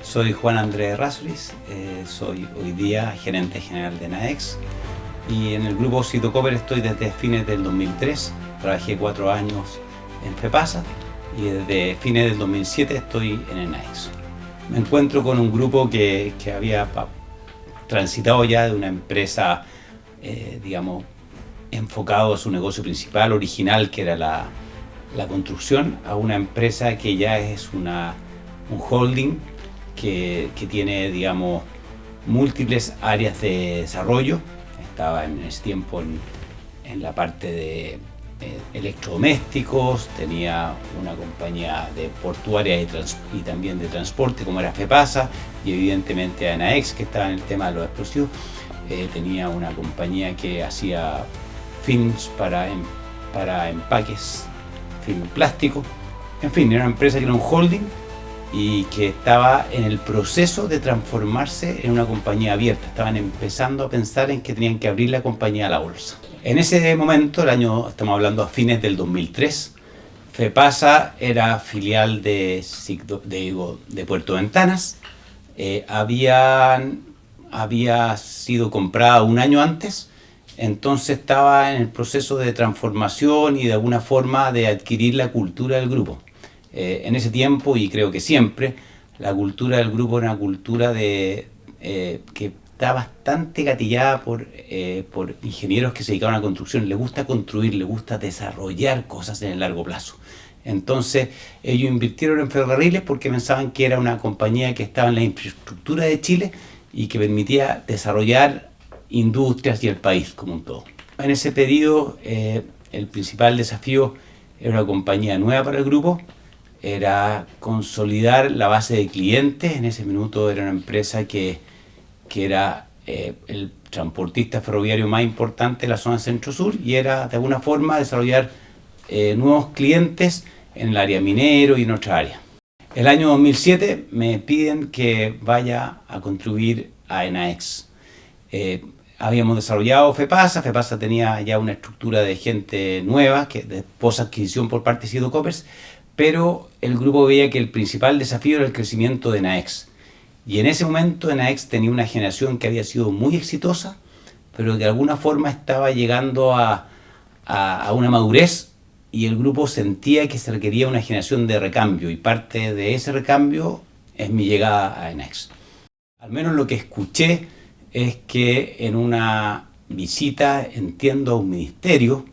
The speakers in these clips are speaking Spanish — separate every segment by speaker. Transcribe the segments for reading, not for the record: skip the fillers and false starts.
Speaker 1: Soy Juan Andrés Errázuriz, soy hoy día gerente general de NAEX y en el grupo Cito Copper estoy desde fines del 2003, trabajé 4 años en FEPASA y desde fines del 2007 estoy en NAEX. Me encuentro con un grupo que había transitado ya de una empresa, enfocado a su negocio principal, original, que era la construcción, a una empresa que ya es un holding que tiene, múltiples áreas de desarrollo. Estaba en ese tiempo en la parte de electrodomésticos, tenía una compañía de portuaria y también de transporte como era FEPASA, y evidentemente NAEX, que estaba en el tema de los explosivos. Tenía una compañía que hacía films para empaques, film plástico. En fin, era una empresa que era un holding y que estaba en el proceso de transformarse en una compañía abierta. Estaban empezando a pensar en que tenían que abrir la compañía a la bolsa. En ese momento, estamos hablando a fines del 2003, FEPASA era filial de Puerto Ventanas. Había sido comprada un año antes, entonces estaba en el proceso de transformación y de alguna forma de adquirir la cultura del grupo. En ese tiempo, y creo que siempre, la cultura del grupo era una cultura que está bastante gatillada por ingenieros que se dedicaban a la construcción. Les gusta construir, les gusta desarrollar cosas en el largo plazo. Entonces ellos invirtieron en ferrocarriles porque pensaban que era una compañía que estaba en la infraestructura de Chile y que permitía desarrollar industrias y el país como un todo. En ese periodo el principal desafío era una compañía nueva para el grupo, era consolidar la base de clientes. En ese minuto era una empresa que era el transportista ferroviario más importante de la zona centro-sur y era de alguna forma desarrollar nuevos clientes en el área minero y en otra área. El año 2007 me piden que vaya a contribuir a NAEX. Habíamos desarrollado FEPASA tenía ya una estructura de gente nueva, de posadquisición por parte de Cito Copper, pero el grupo veía que el principal desafío era el crecimiento de NAEX. Y en ese momento NAEX tenía una generación que había sido muy exitosa, pero que de alguna forma estaba llegando a una madurez, y el grupo sentía que se requería una generación de recambio, y parte de ese recambio es mi llegada a NAEX. Al menos lo que escuché es que en una visita, entiendo, a un ministerio,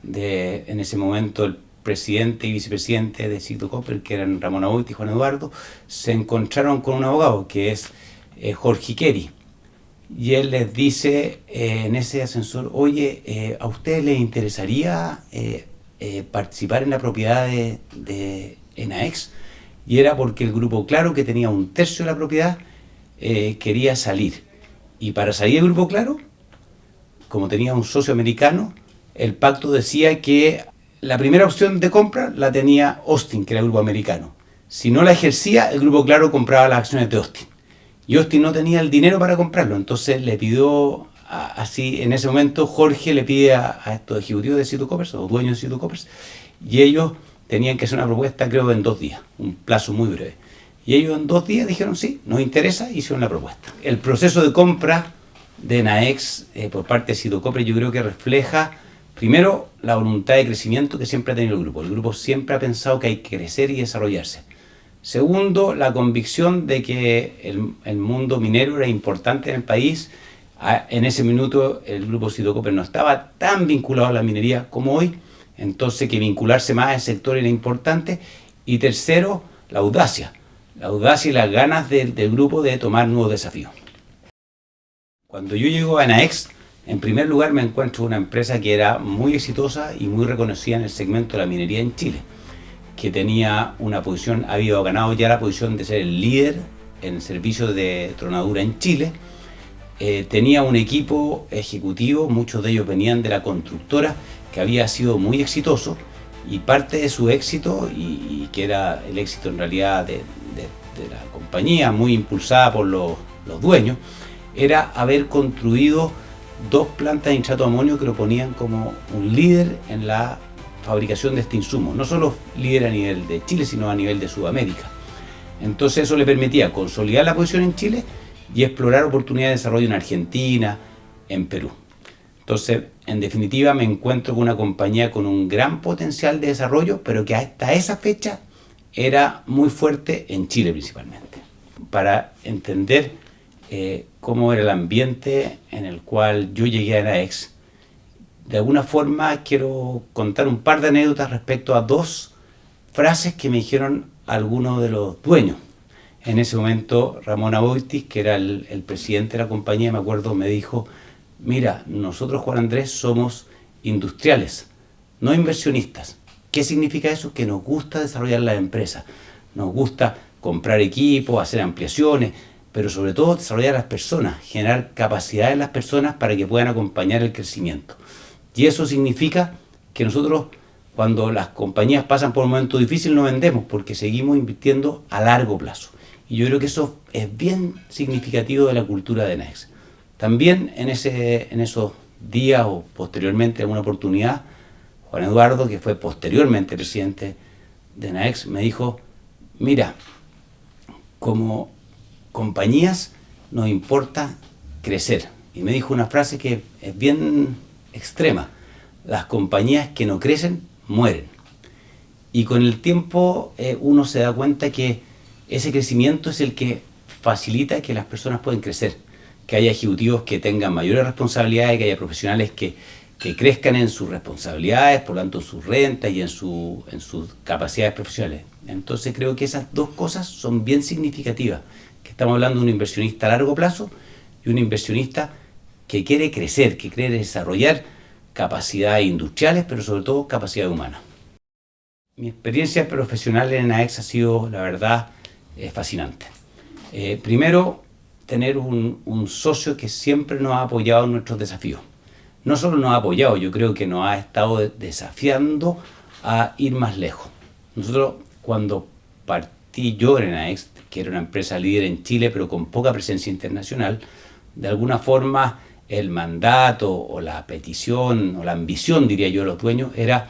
Speaker 1: en ese momento el presidente y vicepresidente de Cito Copper, que eran Ramón Aboite y Juan Eduardo, se encontraron con un abogado que es Jorge Keri, y él les dice en ese ascensor: oye, ¿a ustedes les interesaría participar en la propiedad de NAEX? Y era porque el grupo, claro, que tenía 1/3 de la propiedad, quería salir, y para salir el grupo, claro, como tenía un socio americano, el pacto decía que la primera opción de compra la tenía Austin, que era el grupo americano. Si no la ejercía, el grupo, claro, compraba las acciones de Austin. Y Austin no tenía el dinero para comprarlo, entonces le pidió, así en ese momento, Jorge le pide a estos ejecutivos de Cito Copper, o dueños de Cito Copper, y ellos tenían que hacer una propuesta, creo, en 2 días, un plazo muy breve. Y ellos en 2 días dijeron: sí, nos interesa, y hicieron la propuesta. El proceso de compra de NAEX por parte de Cito Copper, yo creo que refleja, primero, la voluntad de crecimiento que siempre ha tenido el grupo. El grupo siempre ha pensado que hay que crecer y desarrollarse. Segundo, la convicción de que el mundo minero era importante en el país. En ese minuto el grupo Cito Copper no estaba tan vinculado a la minería como hoy, entonces que vincularse más al sector era importante. Y tercero, la audacia y las ganas del grupo de tomar nuevos desafíos. Cuando yo llego a NAEX, en primer lugar me encuentro una empresa que era muy exitosa y muy reconocida en el segmento de la minería en Chile, que tenía una posición, había ganado ya la posición de ser el líder en servicios de tronadura en Chile. Tenía un equipo ejecutivo, muchos de ellos venían de la constructora, que había sido muy exitoso, y parte de su éxito, y que era el éxito en realidad de la compañía, muy impulsada por los dueños, era haber construido 2 plantas de nitrato de amonio que lo ponían como un líder en la fabricación de este insumo, no solo líder a nivel de Chile, sino a nivel de Sudamérica. Entonces eso le permitía consolidar la posición en Chile y explorar oportunidades de desarrollo en Argentina, en Perú. Entonces, en definitiva, me encuentro con una compañía con un gran potencial de desarrollo, pero que hasta esa fecha era muy fuerte en Chile principalmente. Para entender cómo era el ambiente en el cual yo llegué a Enaex, de alguna forma quiero contar un par de anécdotas respecto a dos frases que me dijeron algunos de los dueños. En ese momento, Ramón Aboitis, que era el presidente de la compañía, me acuerdo, me dijo: mira, nosotros, Juan Andrés, somos industriales, no inversionistas. ¿Qué significa eso? Que nos gusta desarrollar las empresas, nos gusta comprar equipos, hacer ampliaciones, pero sobre todo desarrollar a las personas, generar capacidad en las personas para que puedan acompañar el crecimiento. Y eso significa que nosotros, cuando las compañías pasan por un momento difícil, no vendemos, porque seguimos invirtiendo a largo plazo. Y yo creo que eso es bien significativo de la cultura de Enaex. También en esos días o posteriormente, en alguna oportunidad, Juan Eduardo, que fue posteriormente presidente de Enaex, me dijo: mira, como compañías nos importa crecer. Y me dijo una frase que es bien extrema: las compañías que no crecen, mueren. Y con el tiempo uno se da cuenta que ese crecimiento es el que facilita que las personas puedan crecer, que haya ejecutivos que tengan mayores responsabilidades, que haya profesionales que crezcan en sus responsabilidades, por lo tanto en sus rentas y en sus capacidades profesionales. Entonces creo que esas dos cosas son bien significativas, que estamos hablando de un inversionista a largo plazo y un inversionista que quiere crecer, que quiere desarrollar capacidades industriales, pero sobre todo capacidad humana. Mi experiencia profesional en Enaex ha sido, la verdad, fascinante. Primero, tener un socio que siempre nos ha apoyado en nuestros desafíos. No solo nos ha apoyado, yo creo que nos ha estado desafiando a ir más lejos. Nosotros, cuando partí yo en Enaex, que era una empresa líder en Chile, pero con poca presencia internacional, de alguna forma el mandato o la petición o la ambición, diría yo, de los dueños era: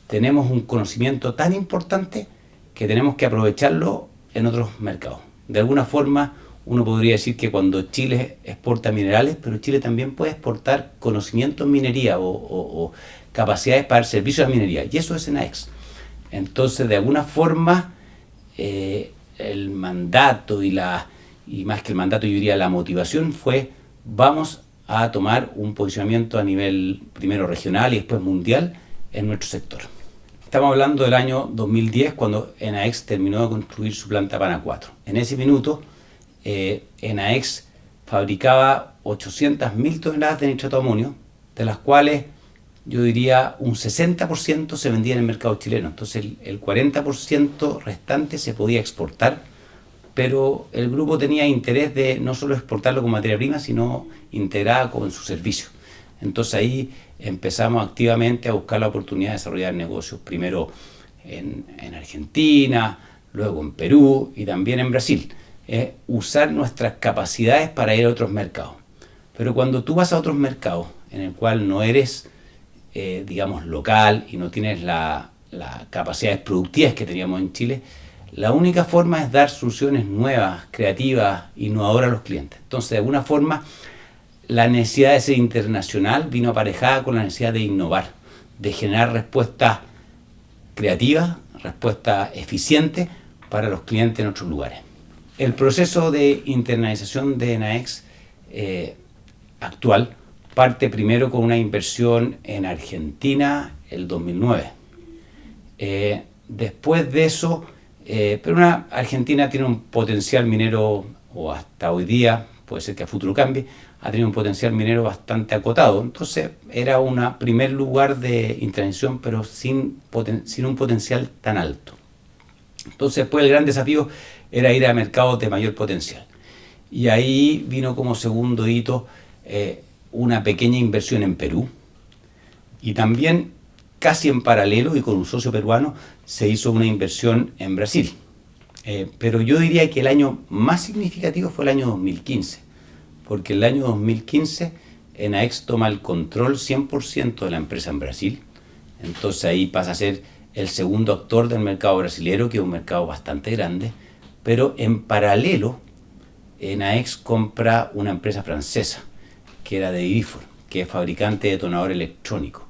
Speaker 1: tenemos un conocimiento tan importante que tenemos que aprovecharlo en otros mercados. De alguna forma, uno podría decir que cuando Chile exporta minerales, pero Chile también puede exportar conocimiento en minería o capacidades para el servicio de la minería, y eso es Enaex. Entonces, de alguna forma, el mandato y más que el mandato, yo diría la motivación fue: vamos a tomar un posicionamiento a nivel primero regional y después mundial en nuestro sector. Estamos hablando del año 2010, cuando Enaex terminó de construir su planta Pana 4. En ese minuto, Enaex fabricaba 800.000 toneladas de nitrato de amonio, de las cuales yo diría un 60% se vendía en el mercado chileno. Entonces el 40% restante se podía exportar, pero el grupo tenía interés de no solo exportarlo como materia prima, sino integrada con su servicio. Entonces ahí empezamos activamente a buscar la oportunidad de desarrollar negocios, primero en Argentina, luego en Perú y también en Brasil. Usar nuestras capacidades para ir a otros mercados. Pero cuando tú vas a otros mercados en el cual no eres, digamos, local y no tienes las capacidades productivas que teníamos en Chile, la única forma es dar soluciones nuevas, creativas, innovadoras a los clientes. Entonces, de alguna forma, la necesidad de ser internacional vino aparejada con la necesidad de innovar, de generar respuestas creativas, respuestas eficientes para los clientes en otros lugares. El proceso de internalización de Enaex actual parte primero con una inversión en Argentina el 2009. Después de eso, pero Argentina tiene un potencial minero, o hasta hoy día, puede ser que a futuro cambie, ha tenido un potencial minero bastante acotado. Entonces era un primer lugar de intervención, pero sin un potencial tan alto. Entonces después el gran desafío era ir a mercados de mayor potencial. Y ahí vino como segundo hito una pequeña inversión en Perú. Y también, casi en paralelo y con un socio peruano, se hizo una inversión en Brasil. Pero yo diría que el año más significativo fue el año 2015, porque el año 2015 Enaex toma el control 100% de la empresa en Brasil. Entonces ahí pasa a ser el segundo actor del mercado brasilero, que es un mercado bastante grande, Pero en paralelo, Naex compra una empresa francesa, que era de Vifor, que es fabricante de detonador electrónico.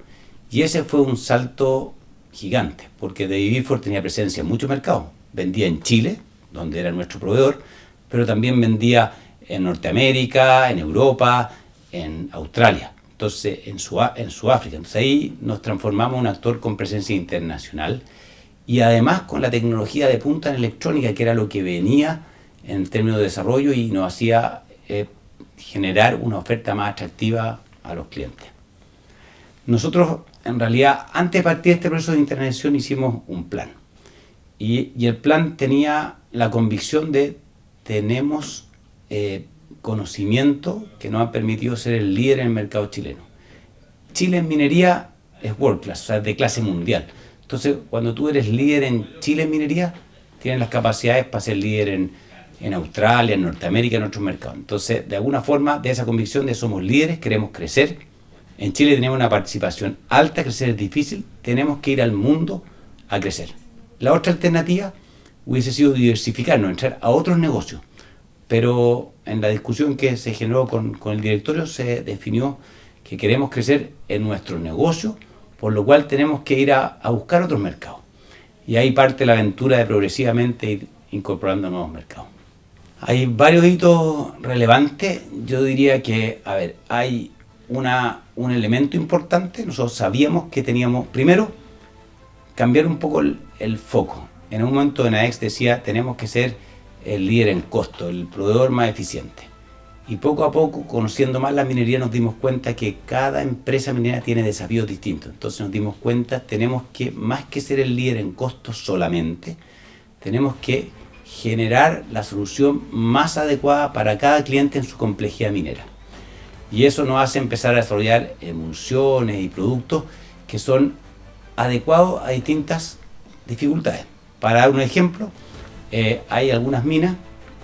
Speaker 1: Y ese fue un salto gigante, porque de Vifor tenía presencia en muchos mercados. Vendía en Chile, donde era nuestro proveedor, pero también vendía en Norteamérica, en Europa, en Australia, entonces en Sudáfrica. Entonces ahí nos transformamos en un actor con presencia internacional y además con la tecnología de punta en electrónica, que era lo que venía en términos de desarrollo y nos hacía generar una oferta más atractiva a los clientes. Nosotros, en realidad, antes de partir de este proceso de intervención, hicimos un plan. Y el plan tenía la convicción de tenemos conocimiento que nos ha permitido ser el líder en el mercado chileno. Chile en minería es world class, o sea, de clase mundial. Entonces, cuando tú eres líder en Chile en minería, tienes las capacidades para ser líder en Australia, en Norteamérica, en otros mercados. Entonces, de alguna forma, de esa convicción de somos líderes, queremos crecer. En Chile tenemos una participación alta, crecer es difícil, tenemos que ir al mundo a crecer. La otra alternativa hubiese sido diversificarnos, entrar a otros negocios. Pero en la discusión que se generó con el directorio se definió que queremos crecer en nuestro negocio, por lo cual tenemos que ir a buscar otros mercados. Y ahí parte la aventura de progresivamente ir incorporando nuevos mercados. Hay varios hitos relevantes. Yo diría que, hay un elemento importante. Nosotros sabíamos que teníamos, primero, cambiar un poco el foco. En un momento Naex decía, tenemos que ser el líder en costo, el proveedor más eficiente. Y poco a poco, conociendo más la minería, nos dimos cuenta que cada empresa minera tiene desafíos distintos. Entonces nos dimos cuenta, tenemos que, más que ser el líder en costos solamente, tenemos que generar la solución más adecuada para cada cliente en su complejidad minera. Y eso nos hace empezar a desarrollar emulsiones y productos que son adecuados a distintas dificultades. Para dar un ejemplo, hay algunas minas,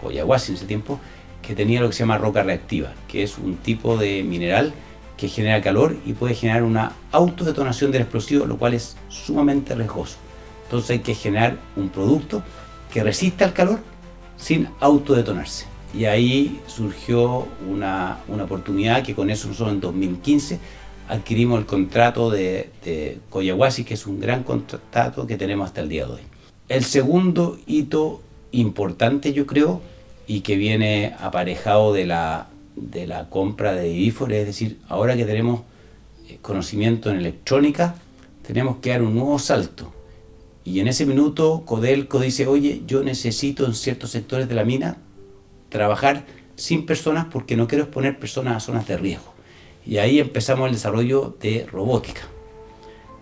Speaker 1: Collahuasi en ese tiempo, que tenía lo que se llama roca reactiva, que es un tipo de mineral que genera calor y puede generar una autodetonación del explosivo, lo cual es sumamente riesgoso. Entonces hay que generar un producto que resista al calor sin autodetonarse. Y ahí surgió una oportunidad que con eso nosotros en 2015 adquirimos el contrato de Collahuasi, que es un gran contrato que tenemos hasta el día de hoy. El segundo hito importante, yo creo, y que viene aparejado de la compra de Vifor, es decir, ahora que tenemos conocimiento en electrónica, tenemos que dar un nuevo salto. Y en ese minuto Codelco dice, oye, yo necesito en ciertos sectores de la mina trabajar sin personas porque no quiero exponer personas a zonas de riesgo. Y ahí empezamos el desarrollo de robótica.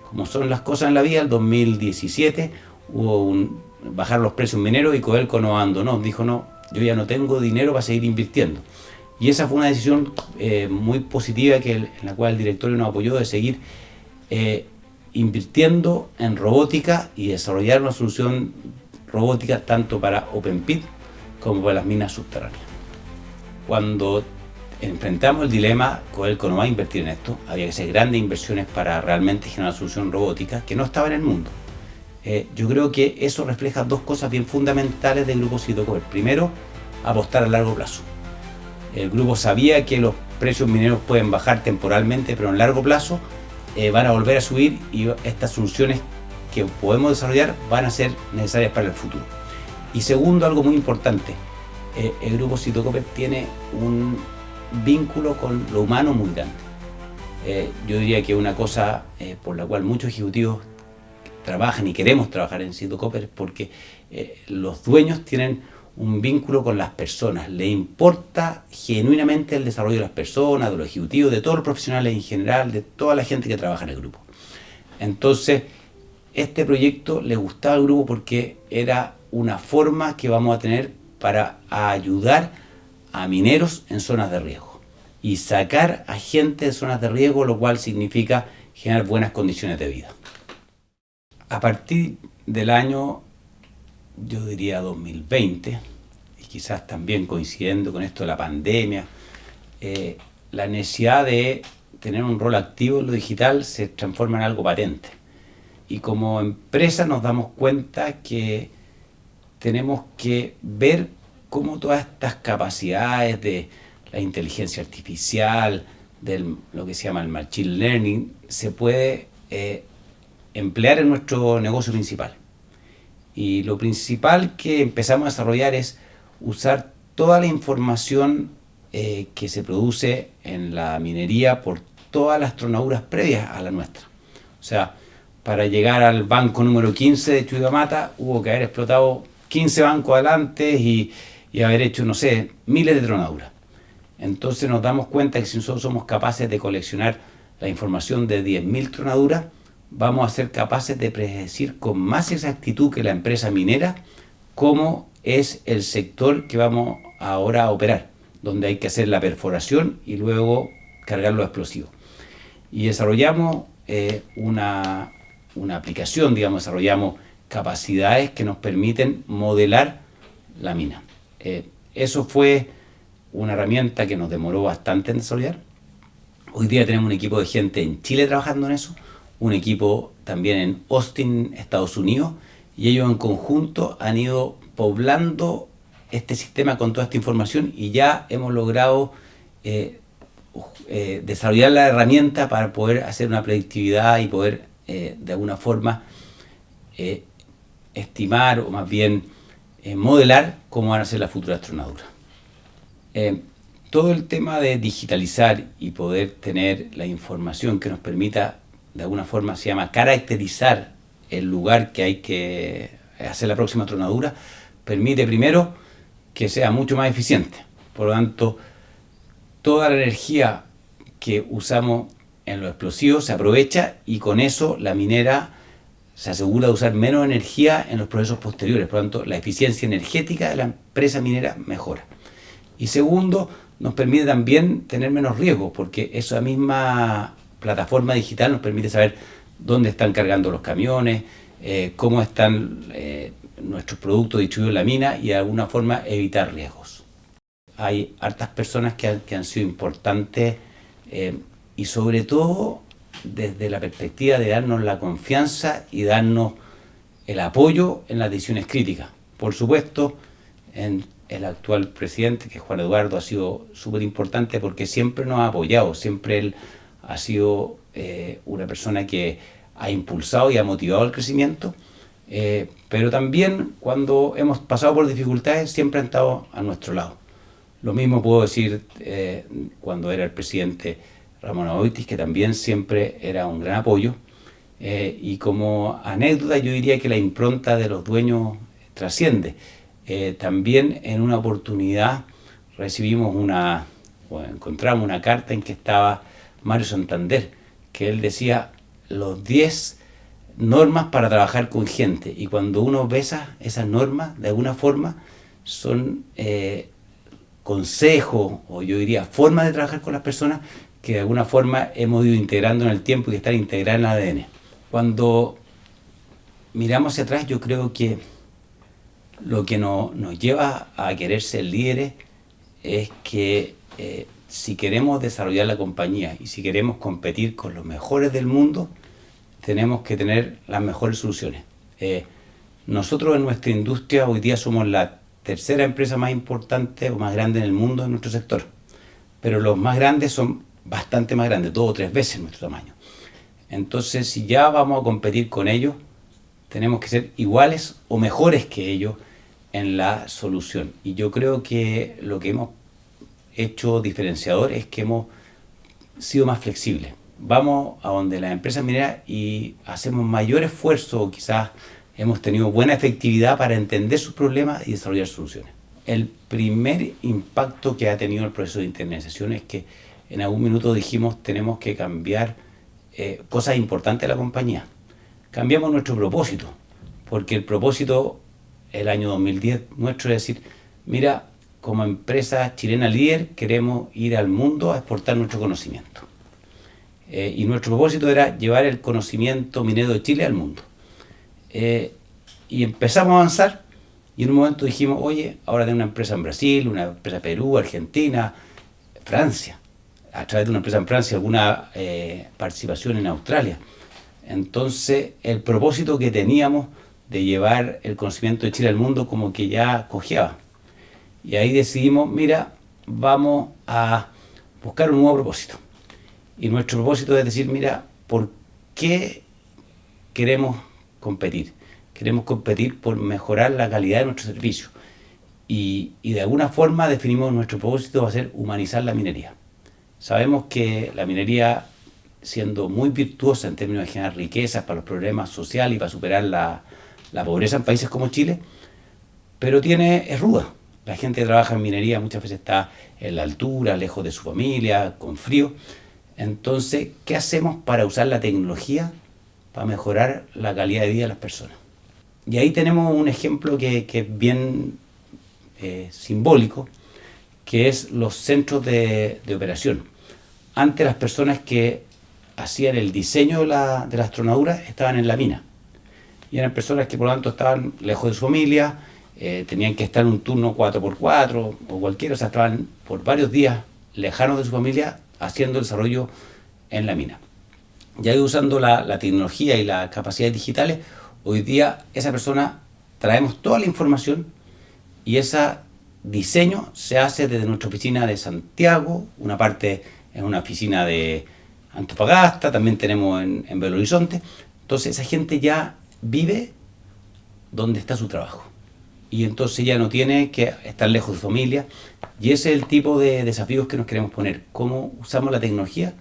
Speaker 1: Como son las cosas en la vida, en 2017 bajar los precios mineros y Codelco nos abandonó, dijo no, yo ya no tengo dinero para seguir invirtiendo. Y esa fue una decisión muy positiva en la cual el directorio nos apoyó de seguir invirtiendo en robótica y desarrollar una solución robótica tanto para Open Pit como para las minas subterráneas. Cuando enfrentamos el dilema, Codelco no va a invertir en esto, había que hacer grandes inversiones para realmente generar una solución robótica que no estaba en el mundo. Yo creo que eso refleja dos cosas bien fundamentales del grupo Citocoper. Primero, apostar a largo plazo. El grupo sabía que los precios mineros pueden bajar temporalmente, pero en largo plazo van a volver a subir y estas soluciones que podemos desarrollar van a ser necesarias para el futuro. Y segundo, algo muy importante, el grupo Citocoper tiene un vínculo con lo humano muy grande. Yo diría que una cosa por la cual muchos ejecutivos trabajan y queremos trabajar en Citocoper es porque los dueños tienen un vínculo con las personas, le importa genuinamente el desarrollo de las personas, de los ejecutivos, de todos los profesionales en general, de toda la gente que trabaja en el grupo. Entonces, este proyecto le gustaba al grupo porque era una forma que vamos a tener para ayudar a mineros en zonas de riesgo y sacar a gente de zonas de riesgo, lo cual significa generar buenas condiciones de vida. A partir del año, yo diría 2020, y quizás también coincidiendo con esto de la pandemia, la necesidad de tener un rol activo en lo digital se transforma en algo patente. Y como empresa nos damos cuenta que tenemos que ver cómo todas estas capacidades de la inteligencia artificial, de lo que se llama el machine learning, se puede emplear en nuestro negocio principal. Y lo principal que empezamos a desarrollar es usar toda la información que se produce en la minería por todas las tronaduras previas a la nuestra. O sea, para llegar al banco número 15 de Chuquicamata hubo que haber explotado 15 bancos adelante y haber hecho, no sé, miles de tronaduras. Entonces nos damos cuenta que si nosotros somos capaces de coleccionar la información de 10.000 tronaduras, vamos a ser capaces de predecir con más exactitud que la empresa minera cómo es el sector que vamos ahora a operar, donde hay que hacer la perforación y luego cargar los explosivos. Y desarrollamos una aplicación, digamos, desarrollamos capacidades que nos permiten modelar la mina. Eso fue una herramienta que nos demoró bastante en desarrollar. Hoy día tenemos un equipo de gente en Chile trabajando en eso, un equipo también en Austin, Estados Unidos, y ellos en conjunto han ido poblando este sistema con toda esta información y ya hemos logrado desarrollar la herramienta para poder hacer una predictividad y poder de alguna forma estimar o más bien modelar cómo van a ser las futuras tronaduras. Todo el tema de digitalizar y poder tener la información que nos permita, de alguna forma se llama caracterizar el lugar que hay que hacer la próxima tronadura, permite primero que sea mucho más eficiente. Por lo tanto, toda la energía que usamos en los explosivos se aprovecha y con eso la minera se asegura de usar menos energía en los procesos posteriores. Por lo tanto, la eficiencia energética de la empresa minera mejora. Y segundo, nos permite también tener menos riesgos, porque esa misma plataforma digital nos permite saber dónde están cargando los camiones, cómo están nuestros productos distribuidos en la mina y de alguna forma evitar riesgos. Hay hartas personas que han sido importantes y sobre todo desde la perspectiva de darnos la confianza y darnos el apoyo en las decisiones críticas. Por supuesto, el actual presidente, que es Juan Eduardo, ha sido súper importante porque siempre nos ha apoyado, siempre él ha sido una persona que ha impulsado y ha motivado el crecimiento, pero también cuando hemos pasado por dificultades siempre han estado a nuestro lado. Lo mismo puedo decir cuando era el presidente Ramón Aboitis, que también siempre era un gran apoyo, y como anécdota yo diría que la impronta de los dueños trasciende. También en una oportunidad encontramos una carta en que estaba Mario Santander, que él decía los 10 normas para trabajar con gente, y cuando uno ve esas normas, de alguna forma son consejos, o yo diría formas de trabajar con las personas que de alguna forma hemos ido integrando en el tiempo y que están integradas en el ADN. Cuando miramos hacia atrás, yo creo que lo que nos lleva a querer ser líderes es que si queremos desarrollar la compañía y si queremos competir con los mejores del mundo, tenemos que tener las mejores soluciones. Nosotros en nuestra industria hoy día somos la tercera empresa más importante o más grande en el mundo en nuestro sector, pero los más grandes son bastante más grandes, 2 o 3 veces nuestro tamaño. Entonces, si ya vamos a competir con ellos, tenemos que ser iguales o mejores que ellos en la solución. Y yo creo que lo que hemos hecho diferenciador es que hemos sido más flexibles. Vamos a donde las empresas mineras y hacemos mayor esfuerzo, o quizás hemos tenido buena efectividad para entender sus problemas y desarrollar soluciones. El primer impacto que ha tenido el proceso de internalización es que en algún minuto dijimos tenemos que cambiar cosas importantes de la compañía. Cambiamos nuestro propósito, porque el propósito el año 2010 nuestro es decir, mira, como empresa chilena líder queremos ir al mundo a exportar nuestro conocimiento. Y nuestro propósito era llevar el conocimiento minero de Chile al mundo. Y empezamos a avanzar y en un momento dijimos, oye, ahora tenemos una empresa en Brasil, una empresa en Perú, Argentina, Francia, a través de una empresa en Francia, alguna participación en Australia. Entonces, el propósito que teníamos de llevar el conocimiento de Chile al mundo como que ya cojeaba. Y ahí decidimos, mira, vamos a buscar un nuevo propósito. Y nuestro propósito es decir, mira, ¿por qué queremos competir? Queremos competir por mejorar la calidad de nuestro servicio. Y de alguna forma definimos nuestro propósito va a ser humanizar la minería. Sabemos que la minería, siendo muy virtuosa en términos de generar riquezas para los problemas sociales y para superar la pobreza en países como Chile, pero es ruda. La gente que trabaja en minería muchas veces está en la altura, lejos de su familia, con frío. Entonces, ¿qué hacemos para usar la tecnología para mejorar la calidad de vida de las personas? Y ahí tenemos un ejemplo que es bien simbólico, que es los centros de operación. Antes las personas que hacían el diseño de la astronadura estaban en la mina. Y eran personas que por lo tanto estaban lejos de su familia, tenían que estar en un turno 4x4 o cualquiera, o sea, estaban por varios días lejanos de su familia haciendo el desarrollo en la mina. Ya usando la tecnología y las capacidades digitales, hoy día esa persona traemos toda la información y ese diseño se hace desde nuestra oficina de Santiago, una parte en una oficina de Antofagasta, también tenemos en Belo Horizonte. Entonces esa gente ya vive donde está su trabajo. Y entonces ya no tiene que estar lejos de su familia. Y ese es el tipo de desafíos que nos queremos poner. Cómo usamos la tecnología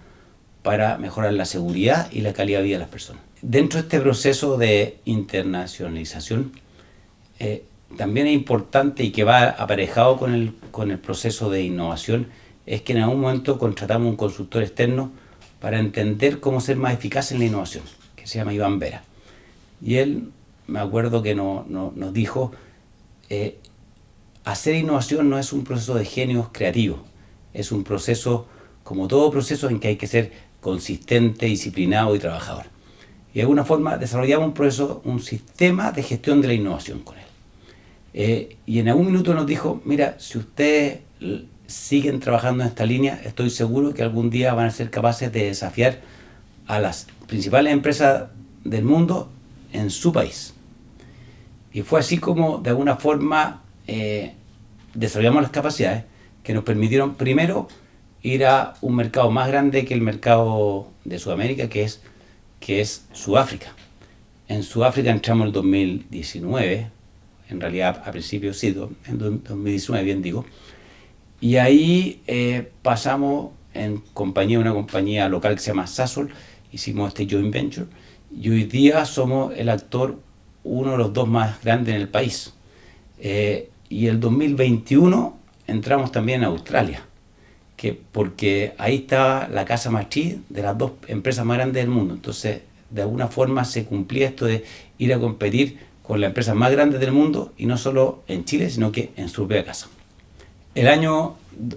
Speaker 1: para mejorar la seguridad y la calidad de vida de las personas. Dentro de este proceso de internacionalización, también es importante y que va aparejado con el proceso de innovación, es que en algún momento contratamos un consultor externo para entender cómo ser más eficaz en la innovación, que se llama Iván Vera. Y él, me acuerdo que nos dijo, hacer innovación no es un proceso de genios creativos, es un proceso, como todo proceso, en que hay que ser consistente, disciplinado y trabajador. Y de alguna forma desarrollamos un sistema de gestión de la innovación con él. Y en algún minuto nos dijo, mira, si ustedes siguen trabajando en esta línea, estoy seguro que algún día van a ser capaces de desafiar a las principales empresas del mundo en su país. Y fue así como, de alguna forma, desarrollamos las capacidades que nos permitieron, primero, ir a un mercado más grande que el mercado de Sudamérica, que es Sudáfrica. En Sudáfrica entramos en el 2019, en realidad a principios sí, en 2019 bien digo, y ahí pasamos en una compañía local que se llama Sasol, hicimos este joint venture, y hoy día somos el actor, uno de los dos más grandes en el país. Y el 2021 entramos también en Australia, porque ahí está la casa matriz de las dos empresas más grandes del mundo. Entonces, de alguna forma se cumplía esto de ir a competir con las empresas más grandes del mundo, y no solo en Chile, sino que en su propia casa.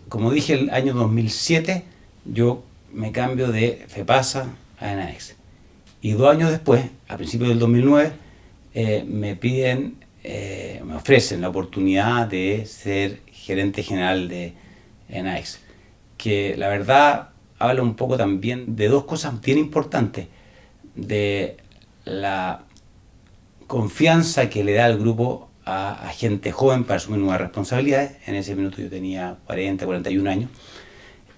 Speaker 1: Como dije, el año 2007, yo me cambio de FEPASA a ENAEX. Y 2 años después, a principios del 2009, me ofrecen la oportunidad de ser gerente general de ENAEX, que la verdad habla un poco también de dos cosas bien importantes, de la confianza que le da el grupo a gente joven para asumir nuevas responsabilidades. En ese minuto yo tenía 41 años,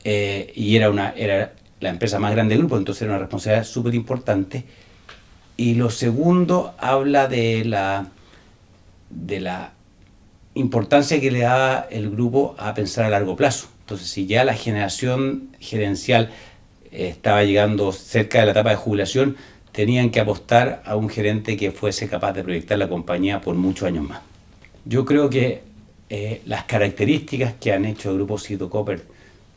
Speaker 1: y era la empresa más grande del grupo, entonces era una responsabilidad súper importante. Y lo segundo habla de la importancia que le da el grupo a pensar a largo plazo. Entonces, si ya la generación gerencial estaba llegando cerca de la etapa de jubilación, tenían que apostar a un gerente que fuese capaz de proyectar la compañía por muchos años más. Yo creo que las características que han hecho el grupo Sigito Copper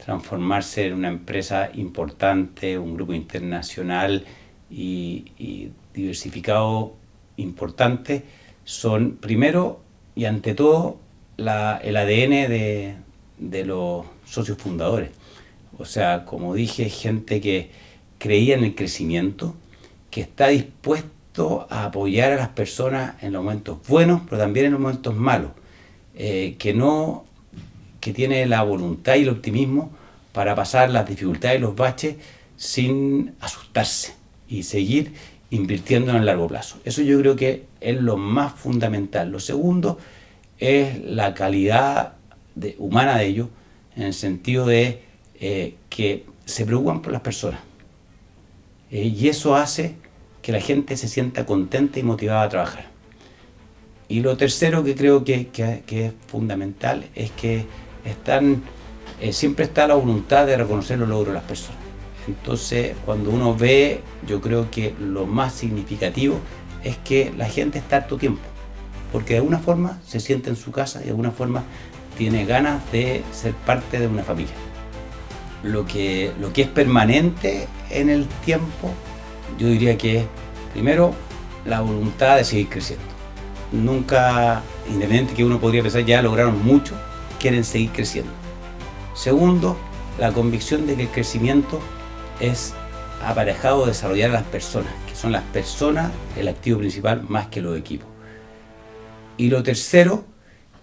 Speaker 1: transformarse en una empresa importante, un grupo internacional y diversificado importante, son primero y ante todo el ADN de los socios fundadores. O sea, como dije, gente que creía en el crecimiento, que está dispuesto a apoyar a las personas en los momentos buenos, pero también en los momentos malos, que tiene la voluntad y el optimismo para pasar las dificultades y los baches sin asustarse y seguir invirtiendo en el largo plazo. Eso yo creo que es lo más fundamental. Lo segundo es la calidad humana de ellos, en el sentido de que se preocupan por las personas. Y eso hace que la gente se sienta contenta y motivada a trabajar. Y lo tercero que creo que es fundamental es que siempre está la voluntad de reconocer los logros de las personas. Entonces, cuando uno ve, yo creo que lo más significativo es que la gente está harto tiempo, porque de alguna forma se siente en su casa y de alguna forma tiene ganas de ser parte de una familia. Lo que es permanente en el tiempo, yo diría que es, primero, la voluntad de seguir creciendo. Nunca, independiente que uno podría pensar ya lograron mucho, quieren seguir creciendo. Segundo, la convicción de que el crecimiento es aparejado de desarrollar a las personas, que son las personas el activo principal más que los equipos. Y lo tercero,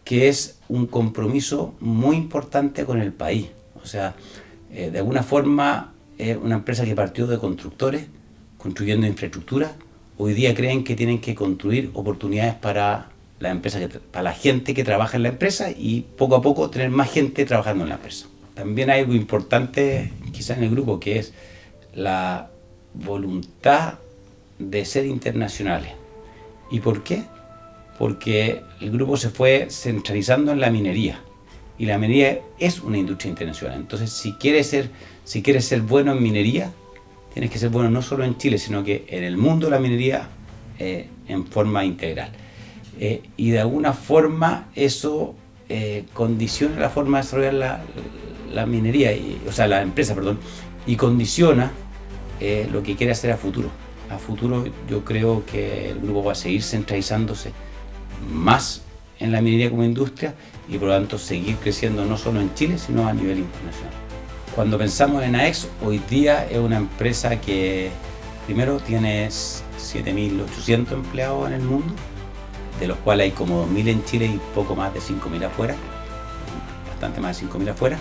Speaker 1: que es un compromiso muy importante con el país. O sea, de alguna forma es una empresa que partió de constructores, construyendo infraestructura. Hoy día creen que tienen que construir oportunidades para la empresa, para la gente que trabaja en la empresa y poco a poco tener más gente trabajando en la empresa. También hay algo importante quizás en el grupo, que es la voluntad de ser internacionales. ¿Y por qué? Porque el grupo se fue centralizando en la minería, y la minería es una industria internacional. Entonces, si quieres ser bueno en minería, tienes que ser bueno no solo en Chile, sino que en el mundo de la minería en forma integral. Y de alguna forma eso condiciona la forma de desarrollar la minería, la empresa, y condiciona lo que quiere hacer a futuro. A futuro yo creo que el grupo va a seguir centralizándose más en la minería como industria y por lo tanto seguir creciendo no solo en Chile, sino a nivel internacional. Cuando pensamos en AEX, hoy día es una empresa que primero tiene 7.800 empleados en el mundo, de los cuales hay como 2.000 en Chile y poco más de 5.000 afuera, bastante más de 5.000 afuera.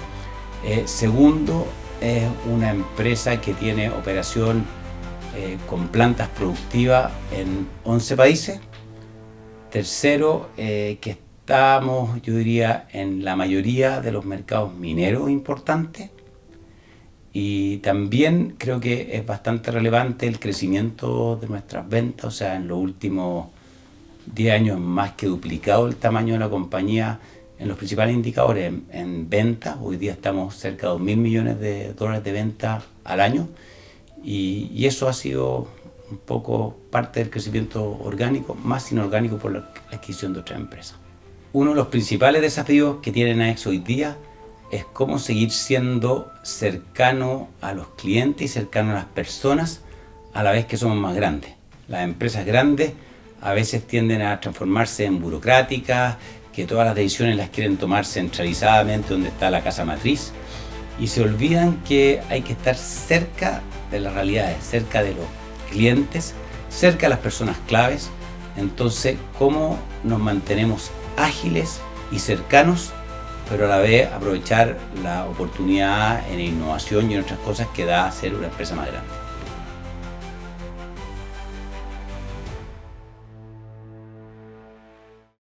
Speaker 1: Segundo, es una empresa que tiene operación con plantas productivas en 11 países. Tercero, que estamos, yo diría, en la mayoría de los mercados mineros importantes. Y también creo que es bastante relevante el crecimiento de nuestras ventas. O sea, en los últimos 10 años más que duplicado el tamaño de la compañía en los principales indicadores en ventas. Hoy día estamos cerca de $2.000 millones de ventas al año, y eso ha sido un poco parte del crecimiento orgánico, más inorgánico por la adquisición de otras empresas. Uno de los principales desafíos que tienen AEX hoy día es cómo seguir siendo cercano a los clientes y cercano a las personas a la vez que somos más grandes. Las empresas grandes a veces tienden a transformarse en burocráticas, que todas las decisiones las quieren tomar centralizadamente donde está la casa matriz, y se olvidan que hay que estar cerca de las realidades, cerca de los clientes, cerca de las personas claves. Entonces, ¿cómo nos mantenemos ágiles y cercanos, pero a la vez aprovechar la oportunidad en innovación y en otras cosas que da ser una empresa más grande?